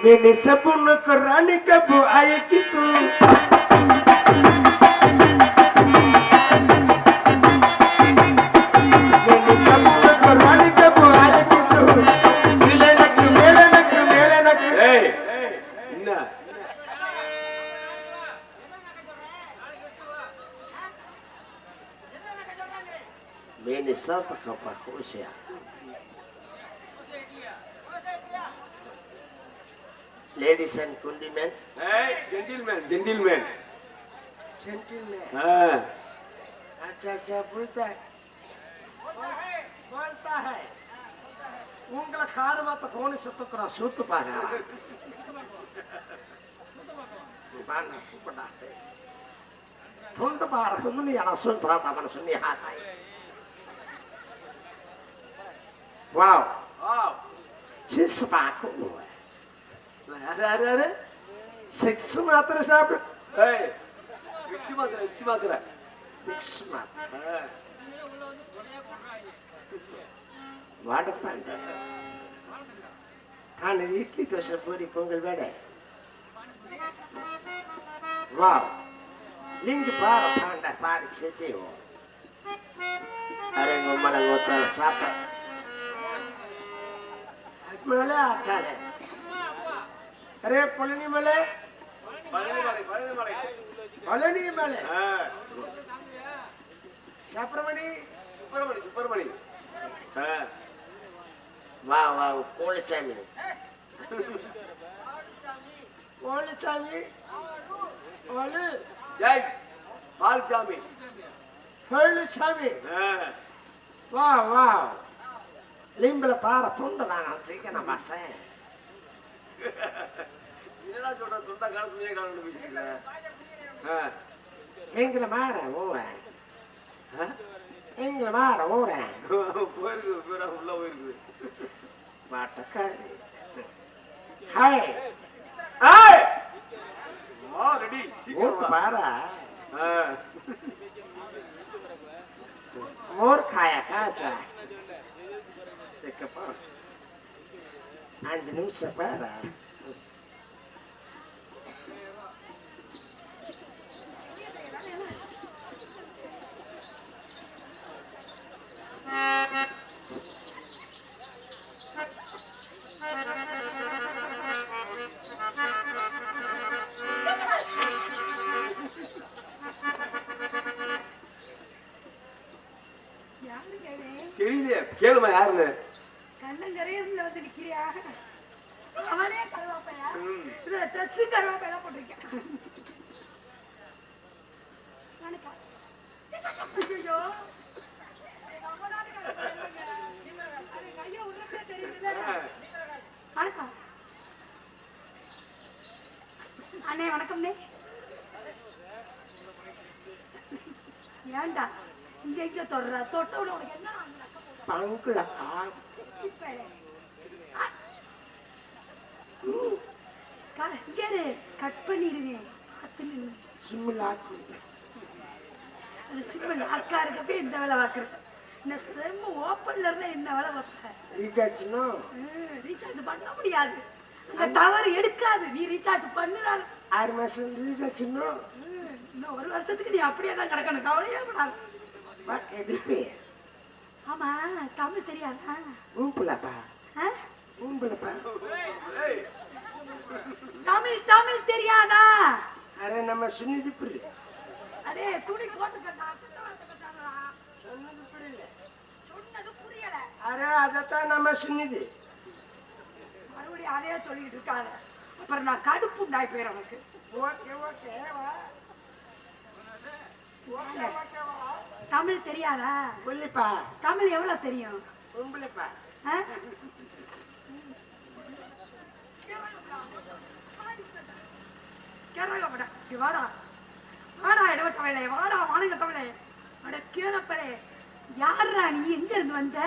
Mini sepuluh kerani kebu ayah gitu. Mini sepuluh kerani kebu ayah gitu. Melenak, melenak, melenak. Hey, nah. Mini satu kapal kusia. Ladies and gentlemen. Hey, gentleman. अच्छा बोलता है उंगला car बात कौन से तो करा सूत पाया बाना पड़ा है थोंड बार सुननी यार सुन था मन सुननी हाथ आई वाव सिक्स बाको अरे सिक्स मात्र साहब மிக்ஸி மாத்திரை வாடப்பாண்ட தானே இட்லி தோசை பூரி பொங்கல் வேட வா லிங்க பார பாண்ட தாரி செத்தேவோ அரே உம்மல கோத்த சாத்த அத்மல ஆத்தாலே அரே பொலனி மலே பழனி மலை சுப்பிரமணி வா வா கோழிச்சாமி பால்சாமி வா வா லிம்பல பார துண்டதான் சீக்கிரம் பாசேன் என்னடா சொல்ற துண்டா காலத்துலயே காணணும் எங்களை மாற ஓட எங்களை மாற ஓட போயிருக்குது பூரா உள்ள போயிருக்குது மாட்டக்காரி ஹாய் ரெடி ஓட்டு பாரா மோர் காயா காசா சிக்கப்பா 5 நிமிஷம் பாரா தெரியல கேளுமா யாருன்னு கண்ணங்கரையில வந்து நிக்கிறியா அவனே கருவாப்பையா இது ட்ரெஸ் கருவாப்பையா போட்டிருக்கேன் ஐயோ கையா உருப்பே தெரியுதுல்ல வணக்கம் அண்ணே வணக்கம்ண்ணே ஏண்டா இங்க இங்க தொடுற தொட்டவுல உனக்கு என்ன பங்குல கட் பண்ணிருவேன் சிம்மில் ஆக்கு சிம்மில் அக்கா இருக்கப்ப இந்த வேலை பார்க்குறேன் இந்த செம்ம ஓப்பன்ல இருந்தா என்ன வேலை பார்ப்பேன் ரீசார்ஜ் பண்ண முடியாது அந்த டவர் எடுக்காது நீ ரீசார்ஜ் பண்ணுறாரு 6 மாசம் ரீசார்ஜ் இன்னும் 1 வருஷத்துக்கு நீ அப்படியே தான் கிடக்கணும் கவலையே கூடாது ஆமா தமிழ் தெரியாதா ஊம்புலப்பா ஊம்புலப்பா தமிழ் தெரியாதா அரே நம்ம சுனிதி புரி அரே துணி போட்டுக்கடா சொன்னது புரியல அரே அதத்தான் நம்ம சுனிதி மறுபடியும் அதே சொல்லிட்டு இருக்காத அப்புறம் நான் கடுப்பு உண்டாய் போயிடும் உனக்கு தமிழ் தெரியாதா புள்ளிப்பா தமிழ் எவ்வளவு தெரியும் ஊம்புலப்பா வாடா வாடா இடவட்டவளே வாடா வானங்கட்டவளே அட கேளப்பளே யாரா நீ எங்க இருந்து வந்த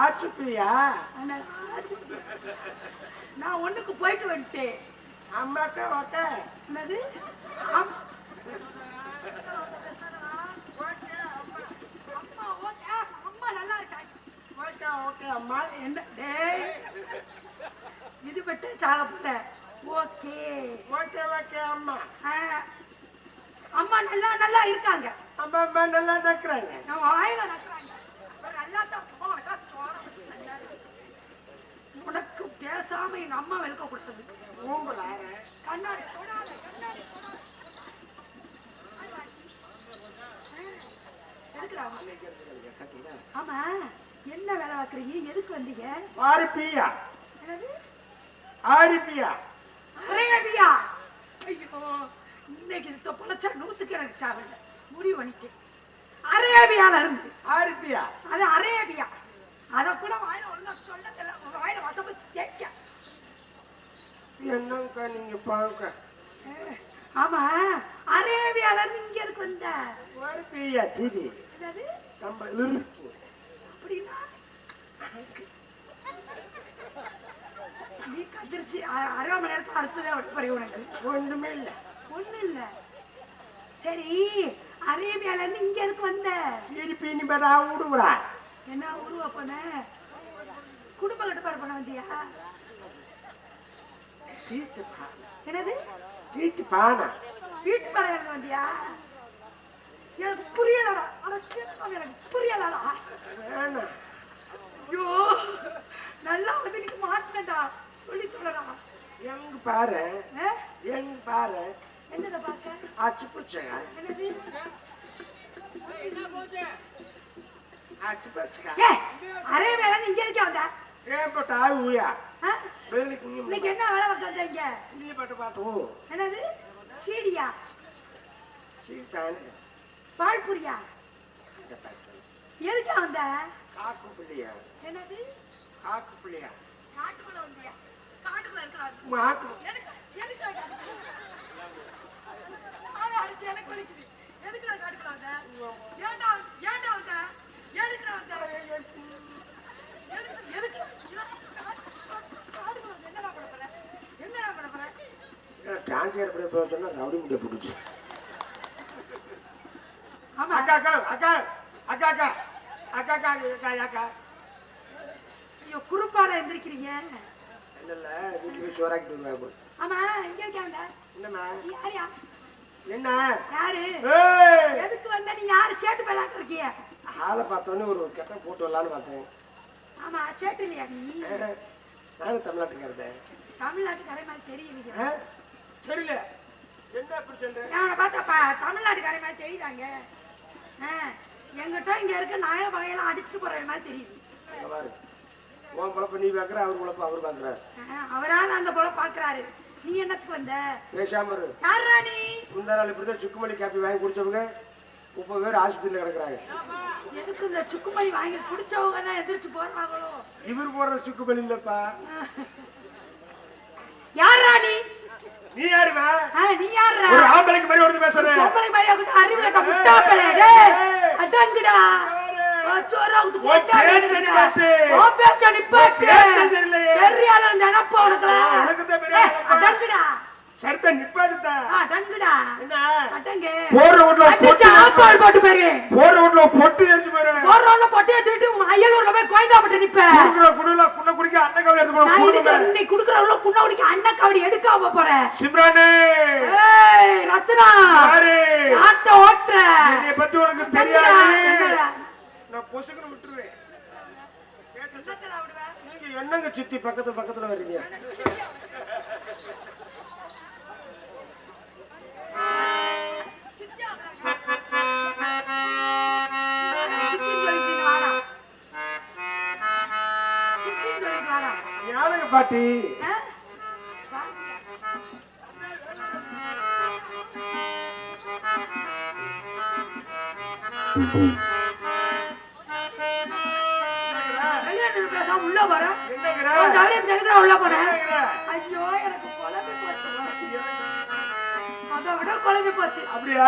ஆச்சுப்பியா நான் ஒண்ணுக்கு போயிட்டு வந்துட்டேன். அம்மாக்கா ஓகே. என்னது? அம்மா ஓகே, அம்மா நல்லா இருக்காங்க. ஓகே ஓகே அம்மா. என்ன டேய், இது பட்டு சாக போட்ட. ஓகே ஓகே ஓகே அம்மா. அம்மா நல்லா நல்லா இருக்காங்க. அம்மா அம்மா நல்லா நக்குறாங்க. நான் வாயில நக்குறாங்க. நல்லா தான் உனக்கு பேசாம எங்க அம்மா வெளுக்க கொடுத்தது. ஊம்புறாரு. கண்ணாடி தொடாத, கண்ணாடி தொடாத. எதுக்குடா? ஆமா, என்ன வேலை பார்க்குறீங்க? எதுக்கு வந்தீங்க? ஆரிப்பியா என்னது? ஆரிப்பியா அரேபியா? ஐயோ, இன்னைக்கு பொழைச்சா 100க்கு எனக்கு சாகல. முடிவு பண்ணிட்டேன். அரேபியால இருந்து. ஆரிப்பியா அது அரேபியா. அத கூட வாயில ஒழுங்கா சொல்ல தெரியல. வாயில வசப்பச்சு கேட்க. என்னங்கக்கா நீங்க பாருங்க. ஆமா, அரேபியால இருந்து இங்க எதுக்கு வந்த? ஆரிப்பியா தீதி என்னது? நம்ம இருக்கு. அப்படின்னா நீ கதிர்ச்சி 1/2 மணி நேரத்துல அடுத்ததே பறிவு உனக்கு. ஒண்ணுமே இல்ல. ஒண்ணும் இல்ல. சரி, அரேபியால இருந்து இங்க எதுக்கு வந்த? இருப்பி நீ பேடா விடுங்கடா. என்ன உருவ பண்ண? குடும்ப கட்டுப்பாடு பண்ண வந்தியா? தீட்டு என்னது? தீட்டு பானை. வீட்டு பாடம் வந்தியா? எனக்கு புரியலடா. எனக்கு புரியலடா. வேணாம். ஐயோ, நல்லா வந்து நீங்க மாட்டினடா. சொல்லி சொல்லடா. எங்க பாரு எங்க பாரு. என்னத பாக்க? ஆச்சு பூச்சா. என்னது? ஆச்சு பூச்சா. அரேபியால இருந்து இங்க இருக்கா வந்தா? ஏன் போட்டா ஊயா வேலைக்கு இன்னைக்கு என்ன வேலை பார்க்க வந்தீங்க? நீ பட்டு பாட்டு. என்னது? சீடியா? சீட்டானு பால்புரியா? எதுக்கா வந்த? காக்கு பிள்ளையா. என்னது? காக்கு பிள்ளையா. காட்டுக்குள்ள வந்தியா? காட்டுக்குள்ள இருக்கிறாரு. மாக்கு எதுக்கு ஆளை அடிச்சு எனக்கு வலிக்குது. எதுக்குடா காட்டுக்குள்ள வந்த? ஏன்டா வந்த? எதுக்குடா வந்த? எதுக்கு காட்டுக்குள்ள வந்து என்னடா பண்ண போற? என்னடா பண்ண போற? டிரான்ஸ்ஃபர் பண்ண போக சொன்னா ரவுடி முடிய போட்டுச்சு. ஆமா. அக்கா அக்கா அக்கா அக்கா அக்கா அக்கா அக்கா அக்கா அக்கா. ஐயோ, குறுப்பால எந்திரிக்கிறீங்க. இல்ல வீட்டுக்கு சோறாக்கிட்டு வருவாங்க. ஆமா, இங்க இருக்காங்க. என்னம்மா? யாரியா? என்ன? யாரு? எதுக்கு வந்த? நீ யாரு? சேட்டு பேலாக்க இருக்கிய? ஆளை பார்த்தோன்னே ஒரு கெட்ட போட்டு வரலான்னு பார்த்தேன். ஆமா, சேட்டு இல்லையா நீ? நானும் தமிழ்நாட்டுக்காரத. தமிழ்நாட்டுக்காரே மாதிரி தெரியலையா? தெரியல. என்ன அப்படி சொல்றேன்? அவனை பார்த்தாப்பா தமிழ்நாட்டுக்காரே மாதிரி தெரியுதாங்க. எங்கிட்ட இங்க இருக்க நாய வகையெல்லாம் அடிச்சுட்டு போற மாதிரி தெரியுது. பாரு, உன் பொழப்ப நீ பாக்குற, அவர் பொழப்ப அவர் பாக்குறாரு. அவரால் அந்த போல பாக்குறாரு. நீ என்னத்துக்கு வந்த? பேசாம இரு. யாரா நீ? முந்தா நாள் இப்படிதான் சுக்குமல்லி காப்பி வாங்கி குடிச்சவங்க 30 பேர் ஆஸ்பத்திரியில கிடக்குறாங்க. எதுக்கு இந்த சுக்குமல்லி வாங்கி குடிச்சவங்க தான் எந்திரிச்சு போறாங்களோ? இவர் போடுற சுக்குமல்லி இல்லப்பா. யாரா நீ? நீ யாருமா? நீ யாரா? ஒரு ஆம்பளைக்கு மாதிரி ஒருத்தர் பேசுறேன். பொம்பளைக்கு மாதிரி வந்து அறிவு கட்ட முட்டாப்பளே. டேய், அடங்குடா. சோறா ஊத்து போட்டா. பேச்சடி பாட்டு. ஓ பேச்சடி பாட்டு. பேச்ச சரியில்லையே. பெரியாள நினைப்ப உனக்கு. உனக்கு தான் பெரிய நினைப்பா. அடங்குடா. சர்த்த நிப்பாடுதா. அடங்குடா. என்ன? அடங்க. போற வீட்ல பொட்டு ஆப்பால் போட்டு பாரு. போற வீட்ல பொட்டு எரிச்சு பாரு. போற வீட்ல பொட்டு ஏத்திட்டு அயலூர்ல போய் கோயந்தாப்பட்ட நிப்ப. குடுக்குற குடுல குண்ண குடிக்க அண்ணன் கவடி எடுத்து போற குடுங்க. நீ குடுக்குறவள குண்ண குடிக்க அண்ணன் கவடி எடுக்காம போற. சிம்ரானே. ஏய் ரத்னா. யாரு? ஆட்ட ஓட்ற. என்னைய பத்தி உனக்கு தெரியாது. நான் பொசுக்குன்னு விட்டுருவேன். என்னத்துல விடுவே? நீங்க என்னங்க சித்தி பக்கத்துல வரீங்க? யாருங்க பாட்டி? உள்ள போற உள்ள போன. ஐயோ எனக்கு குழம்பு போச்சு. அதை விட குழம்பு போச்சு. அப்படியா?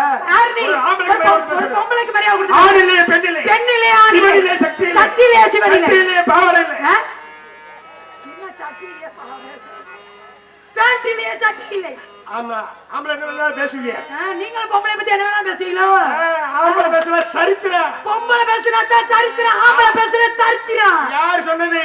பொம்பளைக்கு மரியாதை கொடுத்து. ஆண் இல்லையே பெண் இல்லையே. பெண் இல்லையா? சிவன் இல்லையே சக்தி இல்லையே. சக்தி இல்லையா? சிவன் இல்லையே. இல்லையே பாவனை இல்லையே. பேண்ட் இல்லையே சட்டை இல்லை. ஆமா ஆம்பளை என்ன வேணா பேசுவீங்க. நீங்களும் பொம்பளை பத்தி என்ன வேணா பேசுவீங்களோ? ஆம்பளை பேசுனா சரித்திரம். பொம்பளை பேசுனா தான் சரித்திரம், ஆம்பளை பேசுனா தரித்திரம். யார் சொன்னது?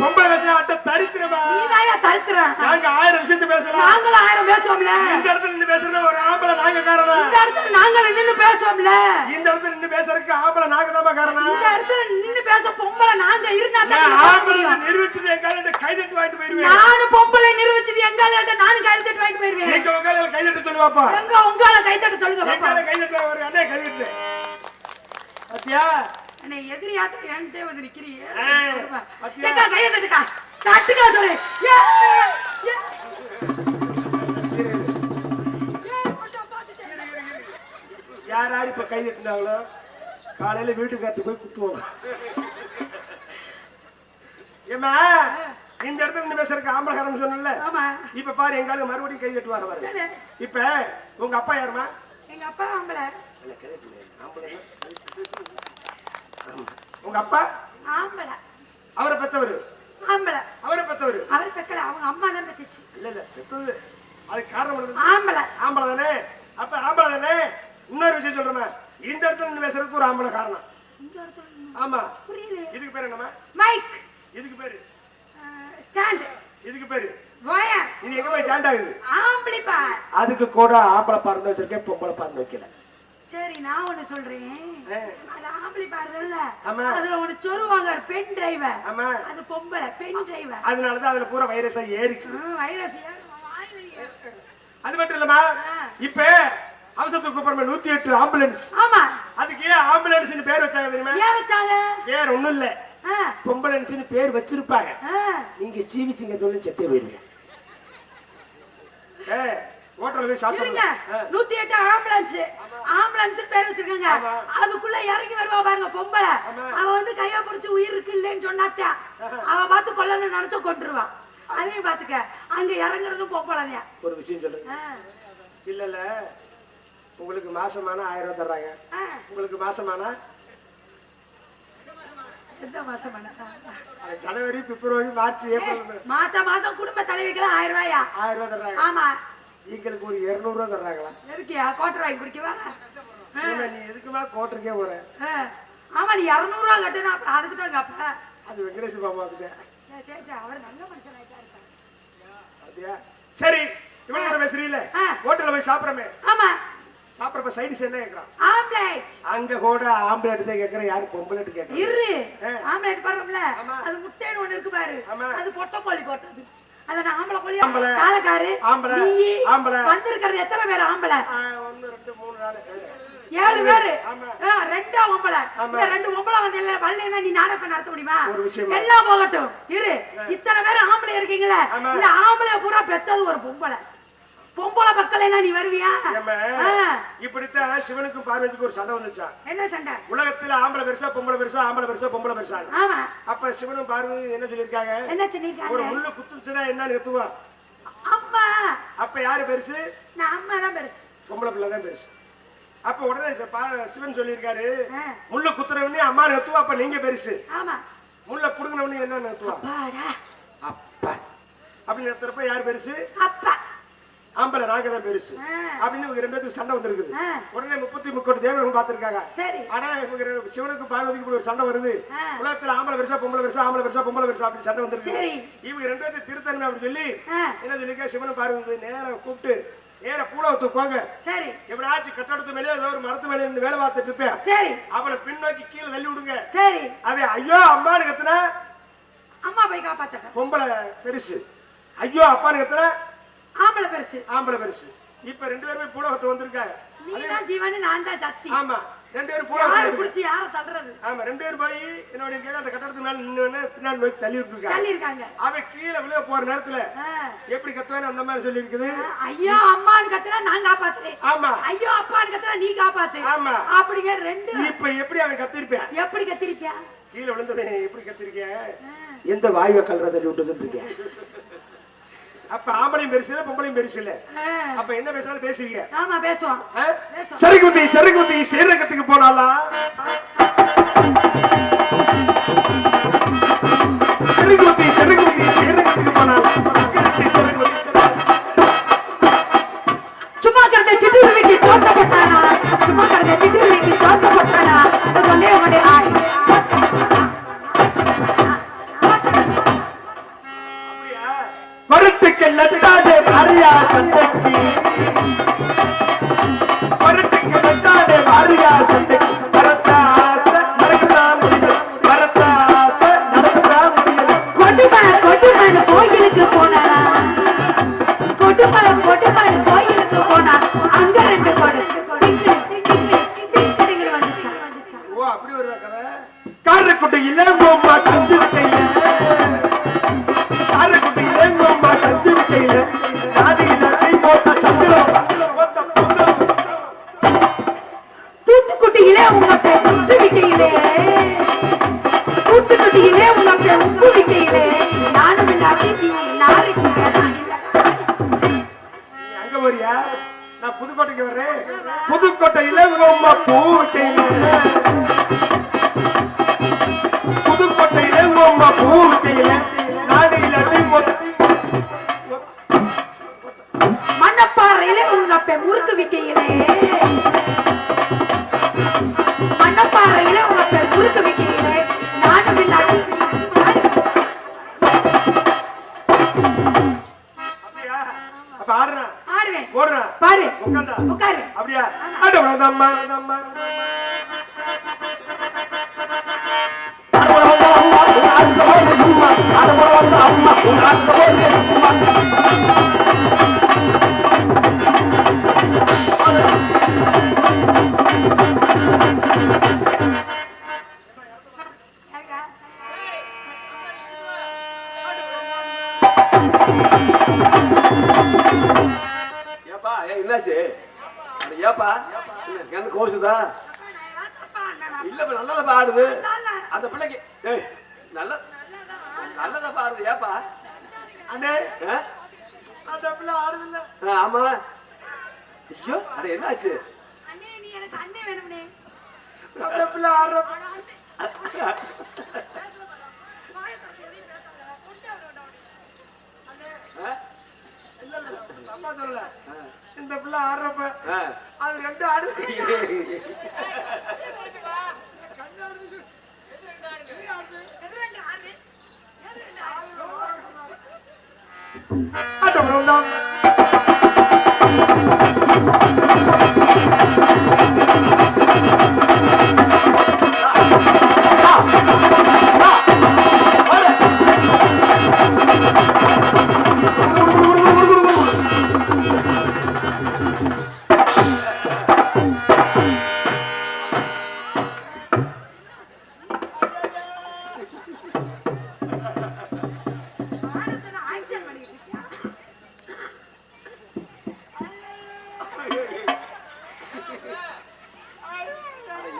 பொம்பளை பேசுனா அட்ட தரித்திரமா? நீதாயா தரித்திரம். நாங்க 1000 விஷயத்தை பேசலாம். நாங்களும் 1000 பேசுவோம்ல. இந்த இடத்துல நின்னு பேசுறது ஒரு ஆம்பளை நாங்க காரணம். இந்த இடத்துல நாங்களும் நின்னு பேசுவோம்ல. இந்த இடத்துல நின்னு பேசுறதுக்கு ஆம்பளை நாங்க தான் காரணம். இந்த இடத்துல நின்னு பேச பொம்பளை நாங்க இருந்தா தான் ஆம்பளை நிரூபிச்சுட்டு எங்கால கைதட்டு வாங்கிட்டு போயிருவேன். நானும் பொம்பளை நிரூபிச்சுட்டு எங்கால நானும் கைதட்டு வாங்கிட்டு போயிருவேன். நீங்க உங்கால கைதட்டு சொல்லுவாப்பா. எங்க உங்கால கைதட்டு சொல்லுங்க பாப்பா. எங்கால கைதட்டு ஒரு அண்ணே கைதட்டு. பாத்தியா? அண்ணே எதிரியாட்ட என்கிட்ட வந்து நிக்கிறீங்க. பாத்தியா? எங்க கைதட்டுக்கா. தட்டுக்கா சொல்லு. ஏ ஏ யார் யார் இப்ப கைதட்டுனாங்களோ காலையில வீட்டுக்காரத்து போய் குத்துவாங்க. ஏமா இந்த இடத்துல நின்னு பேசுறதுக்கு ஆம்பளை காரணம் சொன்னல. ஆமா. இப்ப பாரு எங்கால மறுபடியும் கைதட்டு வர. இப்ப உங்க அப்பா யாருமா? எங்க அப்பா ஆம்பளை. உங்க அப்பா ஆம்பளை. அவரை பெத்தவரு ஆம்பளை. அவரை பெத்தவரு அவர் பெக்கல, அவங்க அம்மா தான் பெத்துச்சு. இல்ல பெத்தது அதுக்கு காரணம் ஆம்பளை. ஆம்பளை தானே. அப்ப ஆம்பளை தானே. இன்னொரு விஷயம் சொல்றேன், இந்த இடத்துல நின்னு பேசுறதுக்கு ஒரு ஆம்பளை காரணம். இந்த இடத்துல ஆமா. புரியல. இதுக்கு பேரு என்னமா? மைக். இதுக்கு பேரு ஸ்டாண்ட். இதுக்கு பேரு வயர். இது எங்க போய் ஸ்டாண்ட் ஆகுது? ஆம்பளை பார். அதுக்கு கூட ஆம்பளை பார்ந்து வச்சிருக்கேன், பொம்பளை பார்ந்து வைக்கல. சரி நான் ஒண்ணு சொல்றேன். அது ஆம்பளை பாருதல்ல. ஆமா. அதுல ஒண்ணு சொல்லுவாங்க பெண் டிரைவர். ஆமா. அது பொம்பளை பெண் டிரைவர். அதனாலதான் அதுல பூரா வைரஸா ஏறிக்கு. வைரஸ் அது மட்டும் இல்லமா, இப்ப அவசரத்துக்கு கூப்பிடுற 108 ஆம்புலன்ஸ். ஆமா. அதுக்கு ஏன் ஆம்புலன்ஸ் பேர் வச்சாங்க தெரியுமா? ஏன் வச்சாங்க? பேர் ஒண்ணும் இல்ல, பொம்பளன்ஸ் பேர் வச்சிருப்பாங்க. நீங்க சீவிச்சிங்க சொல்லி செத்தே போயிருவீங்க. ஹோட்டல்ல போய் சாப்பிடுங்க. 108 ஆம்புலன்ஸ். ஆம்புலன்ஸ் பேர் வச்சிருக்காங்க. அதுக்குள்ள இறங்கி வருவா பாருங்க பொம்பளை. அவ வந்து கைய பிடிச்சு உயிர் இருக்கு இல்லன்னு சொன்னாத்தான் அவ பார்த்து கொல்லணும்னு நினைச்ச கொண்டுருவா. அதையும் பாத்துக்க, அங்க இறங்குறதும் பொம்பளையா. ஒரு விஷயம் சொல்லுங்க. இல்ல உங்களுக்கு மாசமான 1000 ரூபாய் தர்றாங்க. உங்களுக்கு மாசமானா எந்த மாசமான? ஜனவரி பிப்ரவரி மார்ச் ஏப்ரல் மாசம் குடும்ப தலைவிக்கெல்லாம் 1000 ரூபாயா? 1000 ரூபாய் தர்றாங்க. ஆமா. எங்களுக்கு ஒரு 200 ரூபாய் தர்றாங்களா? எதுக்கியா கோட்டர் வாங்கி குடிக்கவா? நீ எதுக்குமா கோட்டருக்கே போற? ஆமா, நீ 200 ரூபாய் கட்டுனா அப்புறம் அதுக்கு தான் கப்ப. அது வெங்கடேஷ் பாபாவுக்கு. சரி அவர் நல்ல மனுஷன் ஆயிட்டாரு. அப்படியா? சரி, இவனோட பேசுறீல்ல, ஹோட்டல்ல போய் சாப்பிடுறமே. ஆமா. சாப்பிடுறப்ப சைடிஸ் என்ன கேக்குறான்? ஆம்லெட். அங்க கூட ஆம்லெட் தான் கேக்குற, யாரு பொம்பளெட் கேக்குற? இரு. ஆம்லெட் பாருங்களே, அது முட்டைன்னு ஒண்ணு இருக்கு பாரு. அது பொட்டை கோழி போட்டது. அத நான் ஆம்பளை கோழி காலக்காரு ஆம்பளை ஆம்பளை வந்திருக்கிறது எத்தனை பேர் ஆம்பளை? 1 2 3 4 7 பேரு. ரெண்டா ஒம்பளை. இந்த 2 ஒம்பளை வந்து இல்ல வல்லைன்னா நீ நாடகம் நடத்த முடியுமா? எல்லாம் போகட்டும். இரு, இத்தனை பேர் ஆம்பளை இருக்கீங்களே, இந்த ஆம்பளை பூரா பெத்தது ஒரு பொம்பளை. பொம்பளை பக்கலைன்னா நீ வருவியா? இப்படித்தான் சிவனுக்கும் பார்வதிக்கும் ஒரு சண்டை வந்துச்சா? என்ன சண்டை? உலகத்துல ஆம்பளை பெருசா பொம்பளை பெருசா, ஆம்பளை பெருசா பொம்பளை பெருசா? ஆமா. அப்ப சிவனும் பார்வதியும் என்ன சொல்லிருக்காங்க? என்ன சொல்லிருக்காங்க? ஒரு முள்ளு குத்துச்சுன்னா என்ன கத்துவா? அம்மா. அப்ப யாரு பெருசு? நான் அம்மா தான் பெருசு. பொம்பளை பிள்ளை தான் பெருசு. அப்ப உடனே சிவன் சொல்லியிருக்காரு, முள்ளு குத்துறவனே அம்மா கத்துவா, அப்ப நீங்க பெருசு. ஆமா. முள்ள புடுங்கினவனே என்ன கத்துவா? அப்பா. அப்படின்னு நிறுத்துறப்ப யாரு பெருசு? அப்பா. ஆம்பளை நாங்க தான் பெருசு அப்படின்னு இவங்க 2 பேருக்கு சண்டை வந்திருக்குது. உடனே 33 தேவர்கள் பார்த்திருக்காங்க. ஆனா இவங்க சிவனுக்கு பார்வதிக்கு ஒரு சண்டை வருது. உலகத்துல ஆம்பளை பெருசா பொம்பளை பெருசா, ஆம்பளை பெருசா பொம்பளை பெருசா அப்படி சண்டை வந்திருக்கு. இவங்க 2 பேருக்கு திருத்தன்மை அப்படின்னு சொல்லி என்ன சொல்லிருக்கா? சிவனும் பார்வதி நேர கூப்பிட்டு நேர பூலவத்துக்கு போங்க. சரி. எப்படியாச்சும் கட்டடத்து மேலே ஏதோ ஒரு மரத்து மேலே இருந்து வேலை பார்த்துட்டு இருப்பேன். சரி. அவளை பின்னோக்கி கீழே தள்ளி விடுங்க. சரி. அவன் ஐயோ அம்மானு கத்துனா அம்மா போய் காப்பாத்த. பொம்பளை பெருசு. ஐயோ அப்பானு கத்துனா ஆம்பளை பெருசு. ஆம்பளை பெருசு. இப்ப 2 பேருமே பூலோகத்து வந்திருக்காங்க. நீ தான் ஜீவன், நான் தான் சக்தி. ஆமா. 2 பேரும் பூலோகத்து யாரை பிடிச்சி யாரை தள்ளுறது? ஆமா. 2 பேரும் போய் என்னோட கேக்க அந்த கட்டடத்து மேல நின்னு பின்னாடி போய் தள்ளி விட்டுருக்காங்க. அவ கீழ விழ போற நேரத்துல எப்படி கத்துவானே அந்த மாதிரி சொல்லி இருக்குது. ஐயோ அம்மான்னு கத்துனா நான் காப்பாத்துறேன். ஆமா. ஐயோ அப்பான்னு கத்துனா நீ காப்பாத்து. ஆமா. அப்படிங்க 2. இப்ப எப்படி அவன் கத்திருப்பான்? எப்படி கத்திருப்பான்? கீழ விழுந்தவன் எப்படி கத்திருக்கேன்? எந்த வாயுவை கல்ற தள்ளி விட்டுதுன்னு இருக்கேன். அப்ப ஆம்பளையும் பெருசு இல்ல பொம்பளையும் பெருசு இல்ல. அப்ப என்ன பேசினாலும் பேசுவீங்க. ஆமா பேசுவோம். சரி குத்தி சேரகத்துக்கு போனாலா? சரி குத்தி சேரகத்துக்கு போனா வாரியா சண்டைக்கு வரட்டுக்கு வந்தாடே வாரியா சண்டைக்கு வரத்தாச நடக்கத்தான் முடியும் வரத்தாச நடக்கத்தான் முடியும் கொட்டுமலை கோயிலுக்கு போனா கொட்டுமலை கோயிலுக்கு போனா அங்க 2 கொடை வந்துச்சா. ஓ அப்படி வருதா கதை காரக்குட்டை இளங்கோம்மா கஞ்சு விட்டையில காரக்குட்டை இளங்கோம்மா கஞ்சு விட்டையில நாடி போட்ட சந்திரம் தூத்துக்குட்டியிலே உங்க உப்பு விட்டையிலே தூத்துக்குட்டியிலே உங்க உப்பு விட்டையிலே நானும் நாளைக்கு அங்க வரியா நான் புதுக்கோட்டைக்கு வர்றேன் புதுக்கோட்டை இளங்கோம்மா பூ விட்டையில புதுக்கோட்டை இளங்கோம்மா பூ விட்டையில நாடி போட்ட மணப்பாறையிலே உங்க முறுக்கு விட்டையிலே மணப்பாறையிலே உங்க முறுக்கு விட்டையிலே நானும் அப்படியா அப்ப ஆடுறேன் ஆடுவேன் ஓடுறேன் பாரு உட்கார்ந்தா உட்காரு அப்படியா அடவளதம்மா ஏப்பா என்னாச்சு ஏப்பா கண்ணு கோசுதா இல்ல நல்லதா பாடுது அந்த பிள்ளைக்கு ஏய் நல்லதா பாடுது ஏப்பா அண்ணே ஆ? அந்த பிள்ளை ஆடுதுல்ல ஆமா ஐயோ அட என்னாச்சு அண்ணே நீ எனக்கு அண்ணே வேணும்னே அந்த பிள்ளை ஆடுற ஆ? இல்ல அம்மா சொல்லல இந்த பிள்ளை ஆடுறப்ப ஆ. அது 2 ஆடுது அடவளதம்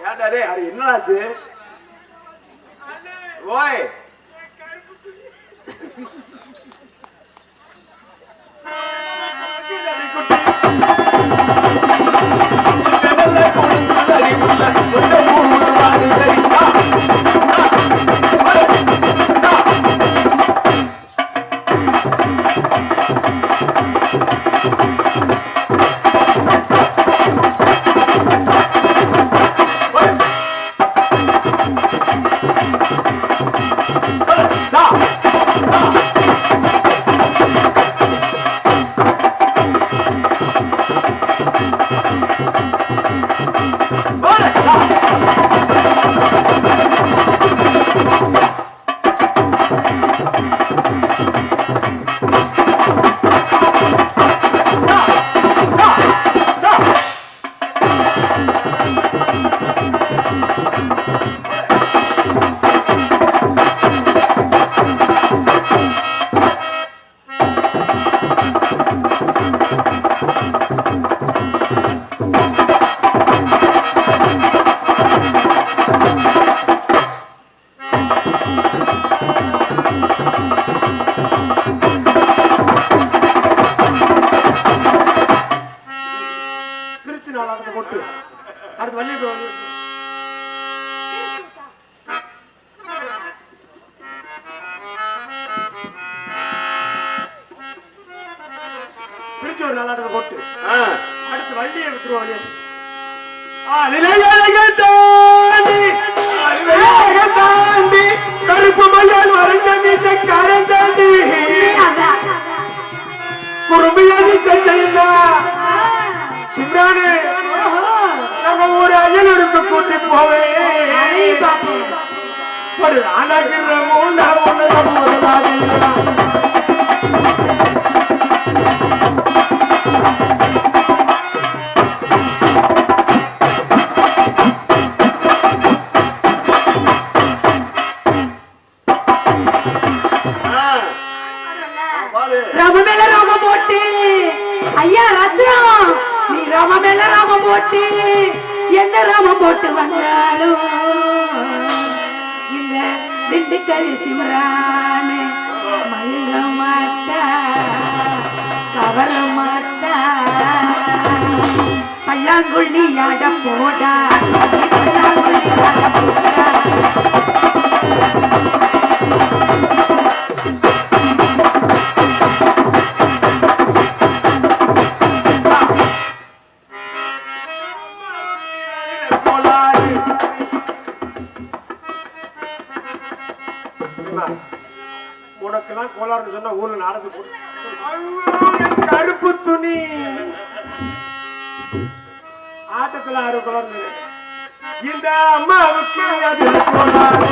ஏன்டா டேய் அட என்னாச்சு ஓய் பிரிச்சு ஒரு நாளாட்டத்தை போட்டு அடுத்து வண்டியை விட்டுருவாங்க தாண்டி கருப்பு மையால் மறைஞ்ச மீசக்காரன் தாண்டி குறும்பியாது செய்யுங்க சிம்ரானு நம்ம ஒரு அயலூருக்கு கூட்டி போவேன் ஒரு அழகிற ரமமேல ராம போட்டு ஐயா ரத்னம் நீ ரமமேல ராம போட்டு எந்த ராம போட்டு வந்தாலும் இந்த திண்டுக்கல் சிம்ரானு மயில மாட்டா கவர மாட்டா பல்லாங்குழி ஆட போடா பல்லாங்குழி ஆட போடா உனக்கெல்லாம் கோளாறுன்னு சொன்னா ஊர்ல நாடத்து கருப்பு துணி ஆட்டத்துல ஆறு கோளாறு இந்த அம்மாவுக்கு அது கோளாறு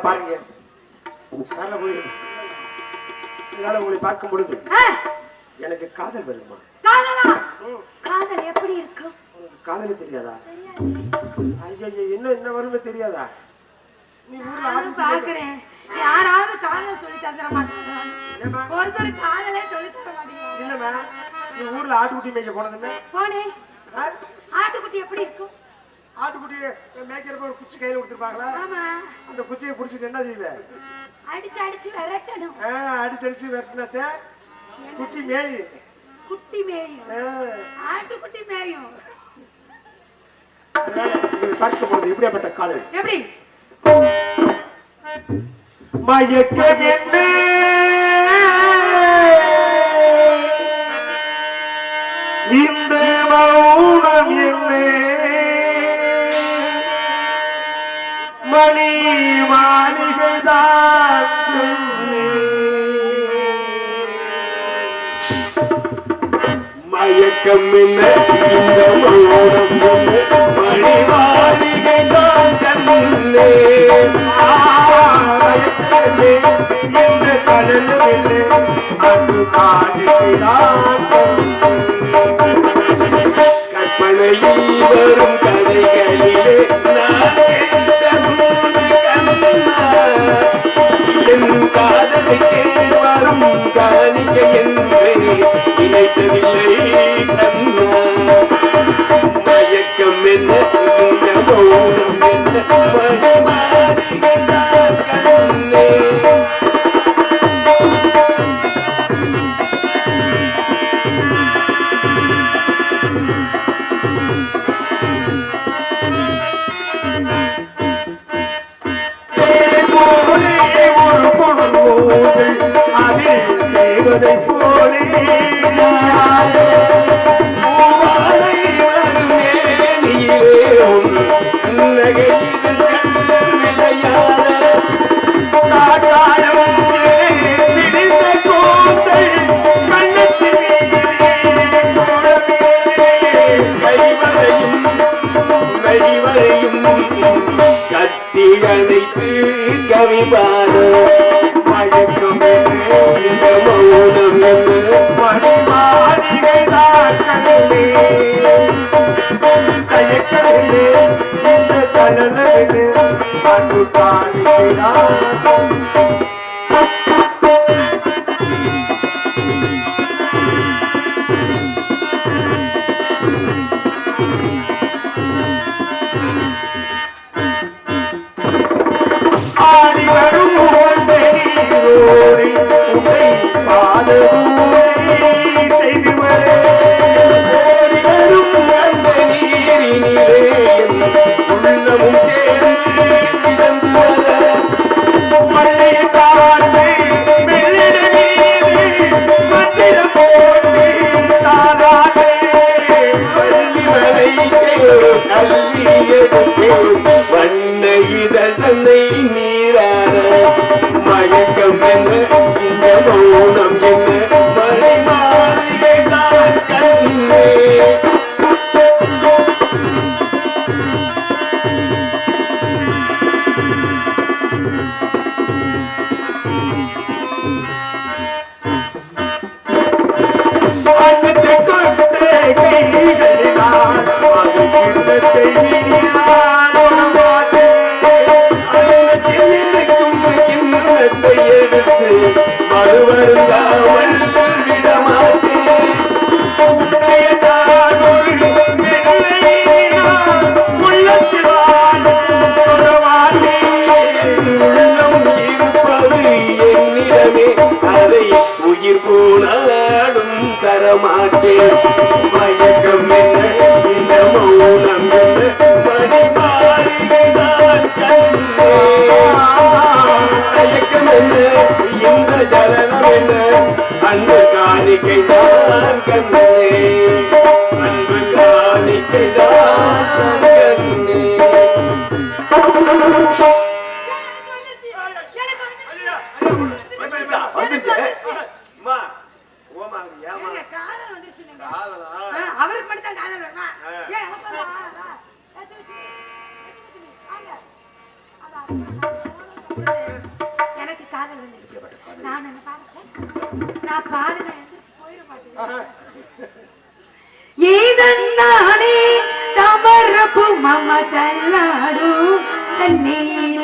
பாருங்க உங்களை பார்க்கும் பொழுது எனக்கு காதல் வருமா? காதல் எப்படி இருக்கும்? காதல் தெரியாதா? ஐயோ என்ன வருமே தெரியாதா? நீ ஊர்ல பாக்குறேன் யாராவது காதல் சொல்லி தர மாட்டாங்க. ஒருத்தர் காதலே சொல்லி தர மாட்டீங்க. இல்லம்மா நீ ஊர்ல ஆட்டுக்குட்டி மேய்க்க போனதுன்னு போனேன். ஆட்டுக்குட்டி எப்படி இருக்கும்? ஆட்டுக்குட்டி மேய்க்கிறப்ப ஒரு குச்சி கையில கொடுத்துருப்பாங்களா? அந்த குச்சியை பிடிச்சிட்டு என்ன செய்வேன்? அடிச்சு அடிச்சு விரட்டணும். அடிச்சு விரட்டினத குட்டி மேயும். குட்டி மேயும். ஆட்டுக்குட்டி மேயும். பார்க்கும் போது எப்படியாப்பட்ட காதல்? எப்படி? மயக்கம் என்ன இந்த மௌனம் என்ன மணி மாளிகைதான் மயக்கம் என்ன இந்த மௌனம் என்ன மணி மாளிகைதான் கண்ணே இந்த கடல் அது காடுகிறான் கற்பனையில் வரும் கதைகளிலே நான் கத்தியணைத்து கவிபாத மயக்கம் இந்த மௌனம் மணி மாளிகைதான் கண்ணே தயக்கமே இந்த கணவனே அன்பு காணிக்கிறான் வண்ண இதழை நீராட மயக்கம் என்ன இந்த மௌனம் என்ன மழை மாளிகைதான் கண்ணே அன்னத்தை கொண்டே கைகளினால் அது கிண்ணத்தை எடுத்து மறுவருந்தாமல் விடமாட்டேன் உள்ளம் இருப்பது என்னிடமே அதை உயிர் போனாலும் தரமாட்டேன் மயக்கம் என்ன இந்த மௌனம் என்ன மணி மாளிகைதான் கண்ணே மயக்கம் என்ன இந்த ஜலனம் என்ன அன்பு காணிக்கை தான் கண்ணே அன்பு காணிக்கை தான் கண்ணே அவருக்கு மட்டும் தான் காதல் வருமா எனக்கு காதல் வந்துருச்சு நான் என்ன பாடுறேன் நான் பாடுல எந்திரிச்சு போயிட மாட்டேன் ஏதன்னானே தமரப்பு மம தள்ளாடும் தண்ணீல